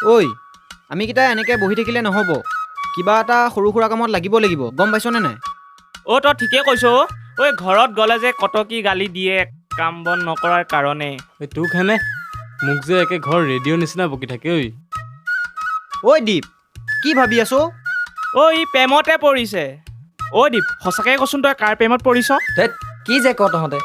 ঐ আমি কিটা এনেকৈ বহি থাকিলে নহ'ব কিবা এটা সৰু সুৰা কামত লাগিব গম পাইছনে নাই অ' তই ঠিকে কৈছ ঐ ঘৰত গ'লে যে কটকি গালি দিয়ে কাম বন নকৰাৰ কাৰণে তোক হেনে মোক যে একে ঘৰ ৰেডিঅ' নিচিনা বকি থাকে ঐ দীপ কি ভাবি আছ ঐ ই প্ৰেমতে পৰিছে ঐ দীপ সঁচাকৈ কচোন তই কাৰ প্ৰেমত পৰিছ কি যে ক তহঁতে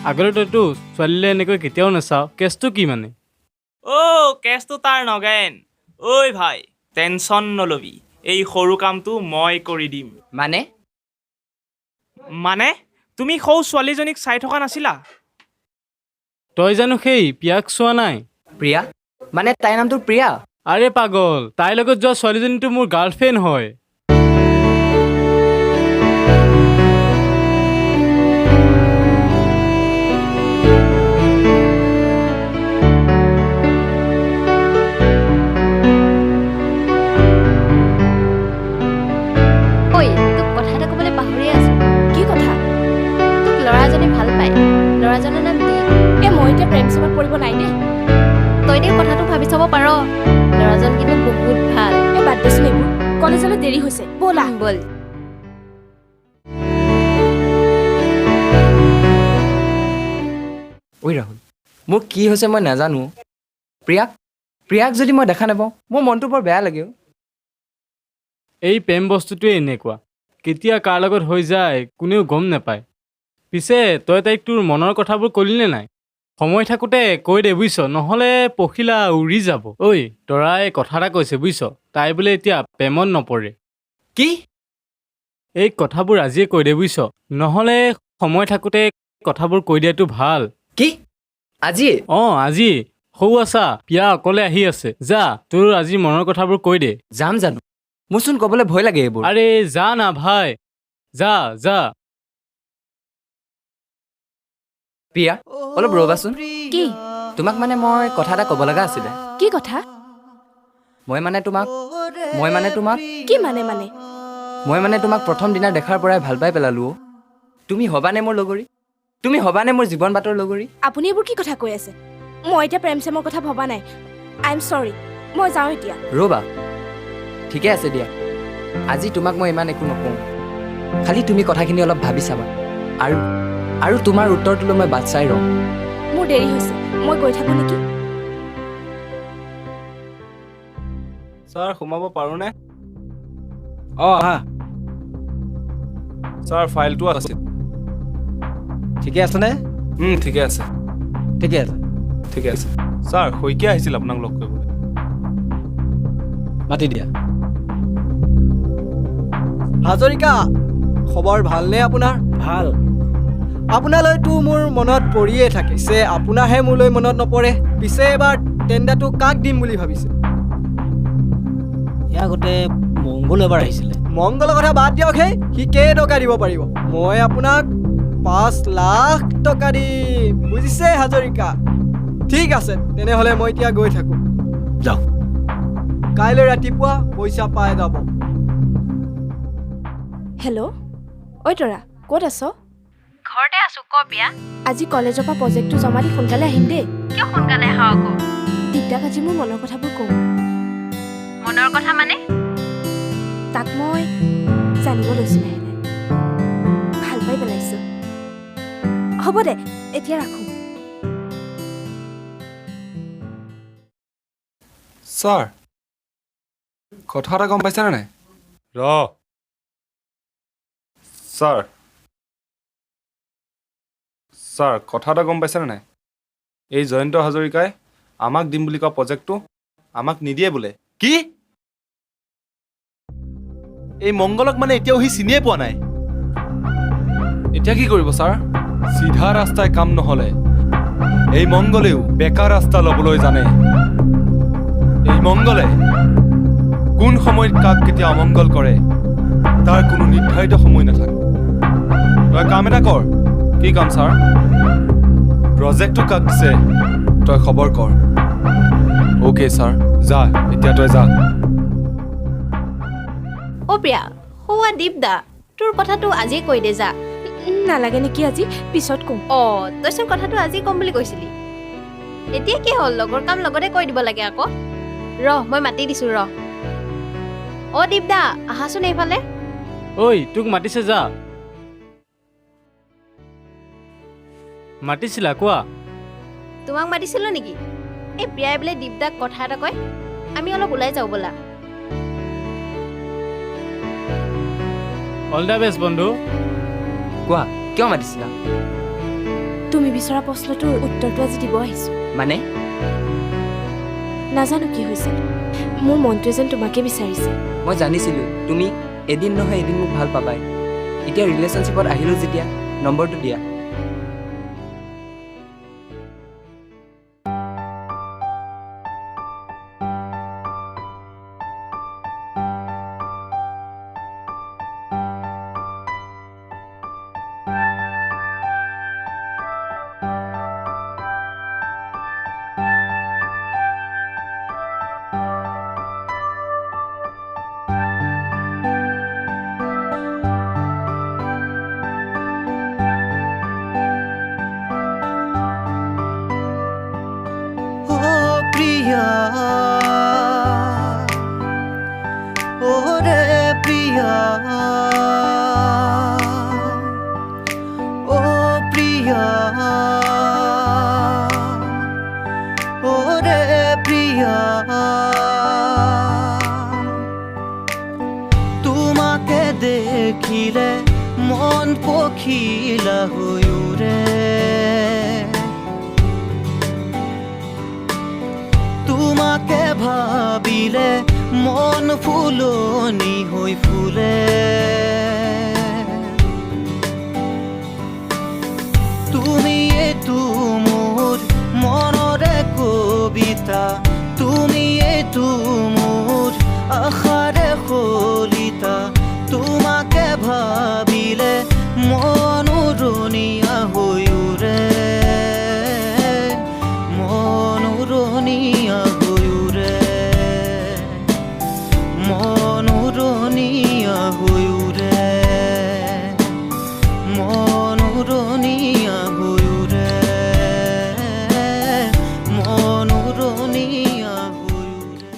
আগলৈ তইতো ছোৱালীলৈ এনেকৈ কেতিয়াও নাচাও কেছটো কি মানে অ' কেছটো তাৰ নগেন ঐ ভাই টেনশ্যন নলবি এই সৰু কামটো মই কৰি দিম মানে তুমি সৌ ছোৱালীজনীক চাই থকা নাছিলা তই জানো সেই প্ৰিয়াক চোৱা নাই প্ৰিয়া মানে তাইৰ নামটো প্ৰিয়া আৰে পাগল তাইৰ লগত যোৱা ছোৱালীজনীটো মোৰ গাৰ্লফ্ৰেণ্ড হয় ল'ৰাজনৰ নাম দীপ মই এতিয়া প্ৰেম চেমত পৰিব নাই দেই তই দেই কথাটো ভাবি চাব পাৰ ল'ৰাজন কিন্তু বহুত ভাল বাদ দেচোন এইবোৰ কলেজলৈ দেৰি হৈছে ব'লা ব'ল ঐ ৰাহুল মোৰ কি হৈছে মই নাজানো প্ৰিয়াক যদি মই দেখা নাপাওঁ মোৰ মনটো বৰ বেয়া লাগে এই প্ৰেম বস্তুটোৱে এনেকুৱা কেতিয়া কাৰ লগত হৈ যায় কোনেও গম নাপায় পিছে তই তাইক তোৰ মনৰ কথাবোৰ কলিনে নাই সময় থাকোঁতে কৈ দে বুজিছ নহ'লে পখিলা উৰি যাব ঐ তৰাই কথা এটা কৈছে বুজিছ তাই বোলে এতিয়া প্ৰেমত নপৰে কি এই কথাবোৰ আজিয়ে কৈ দে বুজিছ নহ'লে সময় থাকোঁতে কথাবোৰ কৈ দিয়াটো ভাল কি আজিয়ে আজি সৌ আছা প্ৰিয়া অকলে আহি আছে যা তোৰ আজি মনৰ কথাবোৰ কৈ দে যাম জানো মোৰচোন ক'বলৈ ভয় লাগে এইবোৰ আৰে যা না ভাই যা প্ৰিয়া অলপ ৰ'বাচোন কি তোমাক মানে মই কথা এটা ক'ব লগা আছিলে কি কথা মই মানে তোমাক কি মানে মই মানে তোমাক প্ৰথম দিনা দেখাৰ পৰাই ভাল পাই পেলালো তুমি হবানে মোৰ লগৰী তুমি হবানে মোৰ জীৱন বাটৰ লগৰী আপুনি এইবোৰ কি কথা কৈ আছে মই এতিয়া প্ৰেম চেমৰ কথা ভবা নাই আই এম চৰি মই যাওঁ এতিয়া ৰ'বা ঠিকে আছে দিয়া আজি তোমাক মই ইমান একো নকওঁ খালি তুমি কথাখিনি অলপ ভাবি চাবা আৰু তোমাৰ উত্তৰটোলৈ মই বাট চাই ৰওঁ মোৰ দেৰি হৈছে মই গৈ থাকোঁ নেকি ছাৰ সোমাব পাৰোঁনে আহা ছাৰ ফাইলটো আছে ঠিকে আছেনে ঠিকে আছে ছাৰ শইকীয়া আহিছিল আপোনাক লগ কৰিবলৈ মাতি দিয়া হাজৰিকা খবৰ ভালনে আপোনাৰ ভাল আপোনালৈতো মোৰ মনত পৰিয়ে থাকে পিছে আপোনাৰহে মোলৈ মনত নপৰে পিছে এবাৰ টেণ্ডাৰটো কাক দিম বুলি ভাবিছে ইয়াৰ আগতে মংগল এবাৰ আহিছিলে মংগলৰ কথা বাদ দিয়কহে সি কেইটকা দিব পাৰিব মই আপোনাক 5 লাখ টকা দিম বুজিছে হাজৰিকা ঠিক আছে তেনেহ'লে মই এতিয়া গৈ থাকোঁ যাওঁ কাইলৈ ৰাতিপুৱা পইচা পাই যাব হেল্ল' ঐ তৰা ক'ত আছ ঘৰতে আছো ক বিয়া আজি কলেজৰ পৰা প্ৰজেক্টটো জমা দি সোনকালে আহিম দেই কিয় সোনকালে আহা আকৌ দিগদাক আজি মোৰ মনৰ কথাবোৰ কওঁ মনৰ কথা মানে তাক মই জানিব লৈছোঁ লাহে ভাল পাই পেলাইছোঁ হ'ব দে এতিয়া ৰাখোঁ ছাৰ কথা এটা গম পাইছেনে নাই ছাৰ কথা এটা গম পাইছেনে নাই এই জয়ন্ত হাজৰিকাই আমাক দিম বুলি কোৱা প্ৰজেক্টটো আমাক নিদিয়ে বোলে কি এই মংগলক মানে এতিয়াও সি চিনিয়ে পোৱা নাই এতিয়া কি কৰিব ছাৰ চিধা ৰাস্তাই কাম নহ'লে এই মংগলেও বেকা ৰাস্তা ল'বলৈ জানে এই মংগলে কোন সময়ত কাক কেতিয়া অমংগল কৰে তাৰ কোনো নিৰ্ধাৰিত সময় নাথাকে তই কাম এটা কৰ কি কাম ছাৰ প্ৰজেক্টটো কাক দিছে তই খবৰ কৰ অ'কে ছাৰ যা এতিয়া তই যা অ' প্ৰিয়া সৌৱা দীপ দা তোৰ কথাটো আজিয়ে কৈ দে যা নালাগে নেকি আজি পিছত কওঁ অঁ তইচোন কথাটো আজি ক'ম বুলি কৈছিলি এতিয়া কি হ'ল লগৰ কাম লগতে কৈ দিব লাগে আকৌ মই মাতি দিছোঁ অ' দীপ দা আহাচোন এইফালে ঐ তোক মাতিছে যা মাতিছিলা কোৱা তোমাক মাতিছিলোঁ নেকি এই প্ৰিয়াই বোলে দীপ দাক কথা এটা কয় আমি অলপ ওলাই যাওঁ ব'লা অল দ্য বেষ্ট বন্ধু কোৱা কিয় মাতিছিলা তুমি বিচৰা প্ৰশ্নটোৰ উত্তৰটো আজি দিব আহিছোঁ মানে নাজানো কি হৈছে মোৰ মনটোৱে যেন তোমাকে বিচাৰিছে মই জানিছিলোঁ তুমি এদিন নহয় এদিন মোক ভাল পাবাই এতিয়া ৰিলেশ্যনশ্বিপত আহিলোঁ যেতিয়া নম্বৰটো দিয়া তোমাকে দেখিলে মন পখিলা হৈ উৰে তোমাকে ভাবিলে মন ফুলনি হৈ ফুলে তুমি এইটো মোৰ মনৰে কবিতা তুমি এইটো মোৰ আশাৰে খলিতা তোমাকে ভাবিলে মন উৰণীয়া হৈ উৰে মন উৰণীয়া হৈ উৰে মন উৰণীয়া হৈ উৰে মন উৰণীয়া হৈ উৰে মন উৰণীয়া হৈ উৰে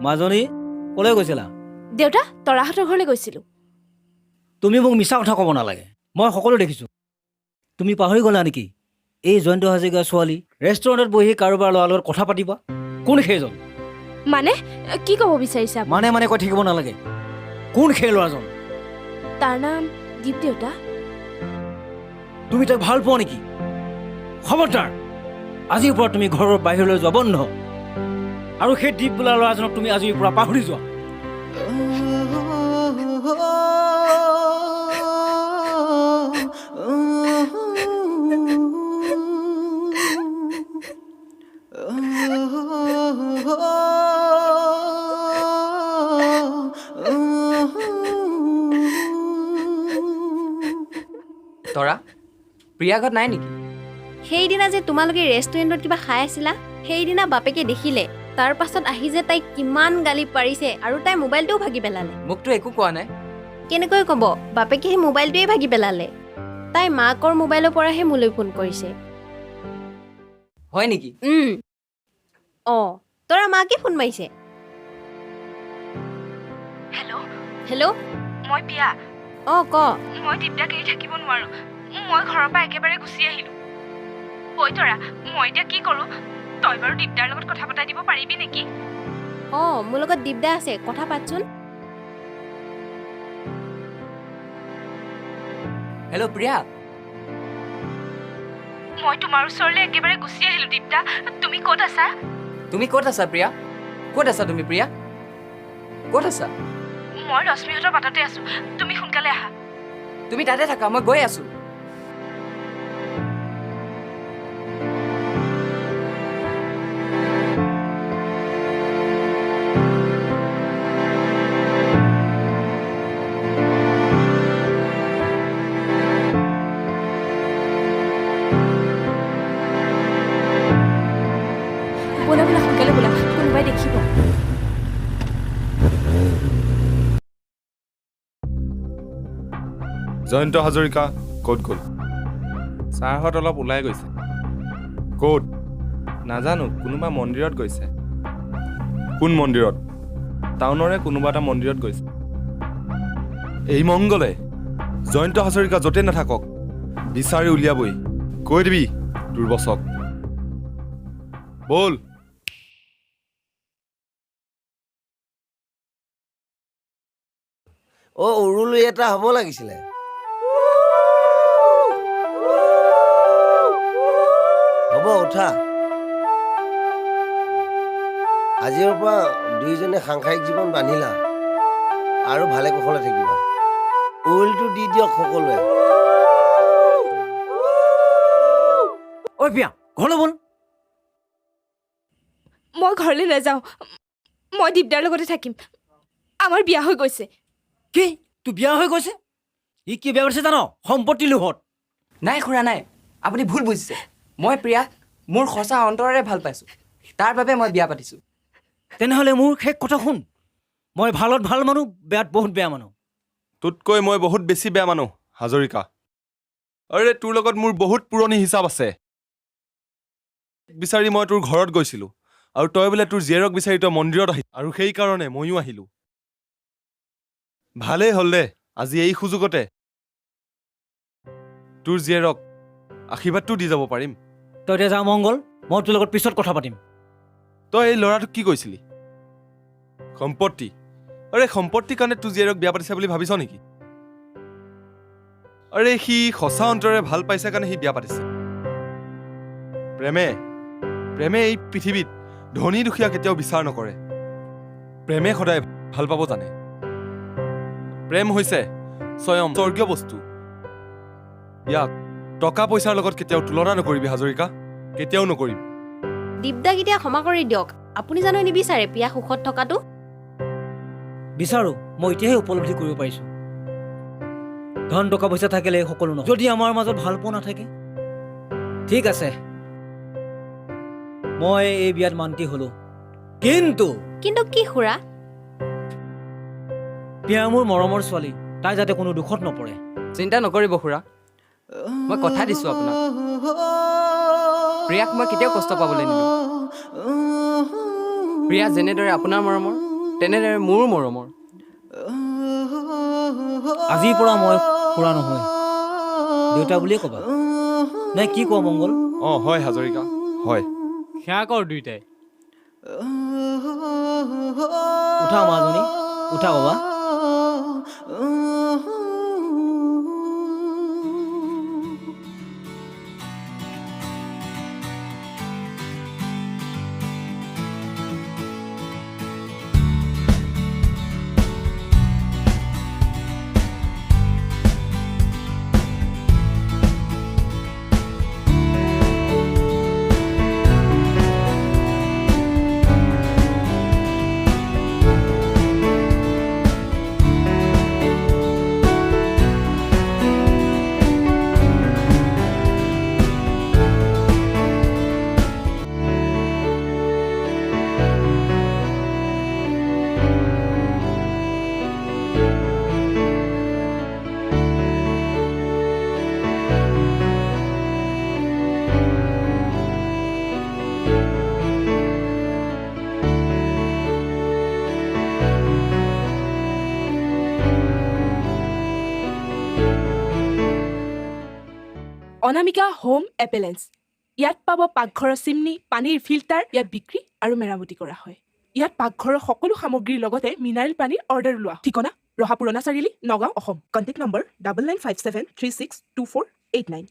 মাজনী ক'লৈ গৈছিলা দেউতা তৰাহঁতৰ ঘৰলৈ গৈছিলোঁ তুমি মোক মিছা কথা ক'ব নালাগে মই সকলো দেখিছোঁ তুমি পাহৰি গ'লা নেকি এই জয়ন্ত হাজৰিকাৰ ছোৱালী ৰেষ্টুৰেণ্টত বহি কাৰোবাৰ ল'ৰাৰ লগত কথা পাতিবা কোন সেইজন মানে কি ক'ব বিচাৰিছে আপুনি? মানে কৈ থাকিব নালাগে কোন সেই ল'ৰাজন তাৰ নাম দীপ দেউতা তুমি তাক ভাল পোৱা নেকি খবৰদাৰ আজিৰ পৰা তুমি ঘৰৰ বাহিৰলৈ যোৱা বন্ধ আৰু সেই দীপ বোলা ল'ৰাজনক তুমি আজিৰ পৰা পাহৰি যোৱা তৰা প্ৰিয়া ঘৰত নাই নেকি সেইদিনা যে তোমালোকে ৰেষ্টুৰেণ্টত কিবা খাই আছিলা সেইদিনা বাপেকে দেখিলে তাৰ পাছত আহি যে তাইক কিমান গালি পাৰিছে আৰু তাই মোবাইলটোও ভাগি পেলালে মোকতো একো কোৱা নাই কেনেকৈ ক'ব বাপেকে সেই মোবাইলটোৱে ভাগি পেলালে তাই মাকৰ মোবাইলৰ পৰাহে মোলৈ ফোন কৰিছে হয় নেকি তৰা মাকে ফোন মাৰিছে হেল্ল' হেল্ল' মই পিয়া অঁ ক মই দিব্যাক এৰি থাকিব নোৱাৰো মই ঘৰৰ পৰা একেবাৰে গুচি আহিলো ঐ তৰা মই এতিয়া কি কৰো তই বাৰু দিব্যাৰ লগত কথা পতাই দিব পাৰিবি নেকি অঁ মোৰ লগত দিব্যা আছে কথা পাতচোন হেল্ল' প্ৰিয়া মই তোমাৰ ওচৰলৈ একেবাৰে গুচি আহিলো দিব্যা তুমি ক'ত আছা তুমি ক'ত আছা প্ৰিয়া ক'ত আছা তুমি প্ৰিয়া ক'ত আছা মই ৰশ্মিহঁতৰ বাটতে আছো তুমি সোনকালে আহা তুমি তাতে থাকা মই গৈ আছো বোলা বোলা সোনকালে বোলা কোনোবাই দেখিব জয়ন্ত হাজৰিকা ক'ত গ'ল ছাৰহঁত অলপ ওলাই গৈছে ক'ত নাজানো কোনোবা মন্দিৰত গৈছে কোন মন্দিৰত টাউনৰে কোনোবা এটা মন্দিৰত গৈছে এই মংগলে জয়ন্ত হাজৰিকা য'তে নাথাকক বিচাৰি উলিয়াবই কৈ দিবি তোৰ বছক বল উৰুলি এটা হ'ব লাগিছিলে হ'ব উঠা আজিৰ পৰা দুইজনে সাংসাৰিক জীৱন বান্ধিলা আৰু ভালে কুশলে থাকিবা উৰুলিটো দি দিয়ক সকলোৱে ঐ প্ৰিয়া ঘৰলৈ ব'ল মই ঘৰলৈ নাযাওঁ মই দিব্যাৰ লগতে থাকিম আমাৰ বিয়া হৈ গৈছে কি তোৰ বিয়া হৈ গৈছে ই কি বিয়া কৰিছে জানো সম্পত্তি লোভত নাই খুৰা নাই আপুনি ভুল বুজিছে মই প্ৰিয়াক মোৰ সঁচা অন্তৰেৰে ভাল পাইছোঁ তাৰ বাবে মই বিয়া পাতিছোঁ তেনেহ'লে মোৰ শেষ কথা শুন মই ভালত ভাল মানুহ বেয়াত বহুত বেয়া মানুহ তোতকৈ মই বহুত বেছি বেয়া মানুহ হাজৰিকা আৰে তোৰ লগত মোৰ বহুত পুৰণি হিচাপ আছে বিচাৰি মই তোৰ ঘৰত গৈছিলোঁ আৰু তই বোলে তোৰ জীয়েৰক বিচাৰি তই মন্দিৰত আহিল আৰু সেইকাৰণে ময়ো আহিলোঁ ভালেই হ'ল দে আজি এই সুযোগতে তোৰ জীয়েৰক আশীৰ্বাদটো দি যাব পাৰিম তই এতিয়া যা মংগল মই তোৰ লগত পিছত কথা পাতিম তই এই ল'ৰাটোক কি কৈছিলি সম্পত্তি আৰে সম্পত্তিৰ কাৰণে তোৰ জীয়েৰক বিয়া পাতিছে বুলি ভাবিছ নেকি আৰে সি সঁচা অন্তৰে ভাল পাইছে কাৰণে সি বিয়া পাতিছে প্ৰেমে এই পৃথিৱীত ধনী দুখীয়া কেতিয়াও বিচাৰ নকৰে প্ৰেমে সদায় ভাল পাব জানে প্ৰেম হৈছে স্বয়ং স্বৰ্গীয় বস্তু ইয়াক টকা পইচাৰ লগত কেতিয়াও তুলনা নকৰিবি হাজৰিকা কেতিয়াও নকৰিবি দিব্যাক এতিয়া ক্ষমা কৰি দিয়ক আপুনি জানো নিবিচাৰে পিয়া সুখত থকাটো বিচাৰো মই এতিয়াহে উপলব্ধি কৰিব পাৰিছোঁ ধন টকা পইচা থাকিলে সকলো নহয় যদি আমাৰ মাজত ভাল পোৱা নাথাকে ঠিক আছে মই এই বিয়াত মান্তি হলো কিন্তু কি খুৰা পিয়া মোৰ মৰমৰ ছোৱালী তাই যাতে কোনো দুখত নপৰে চিন্তা নকৰিব খুৰা মই কথা দিছোঁ আপোনাক প্ৰিয়াক মই কেতিয়াও কষ্ট পাবলৈ নিদিওঁ প্ৰিয়া যেনেদৰে আপোনাৰ মৰমৰ তেনেদৰে মোৰো মৰমৰ আজিৰ পৰা মই খুৰা নহয় দেউতা বুলিয়ে ক'বা নাই কি কোৱা মংগল হয় হাজৰিকা হয় সেয়া কৰ দুইটাই উঠা মাজনী উঠা বাবা অনামিকা হোম এপেলেন্স। ইয়াত পাব পাকঘৰৰ চিমনি, পানীৰ ফিল্টাৰ। ইয়াত বিক্ৰী আৰু মেৰামতি কৰা হয়। ইয়াত পাকঘৰৰ সকলো সামগ্ৰীৰ লগতে মিনাৰেল পানীৰ অৰ্ডাৰ লোৱা। ঠিকনা ৰহা পুৰণা চাৰিআলি, নগাঁও, অসম। Contact number 9957362489।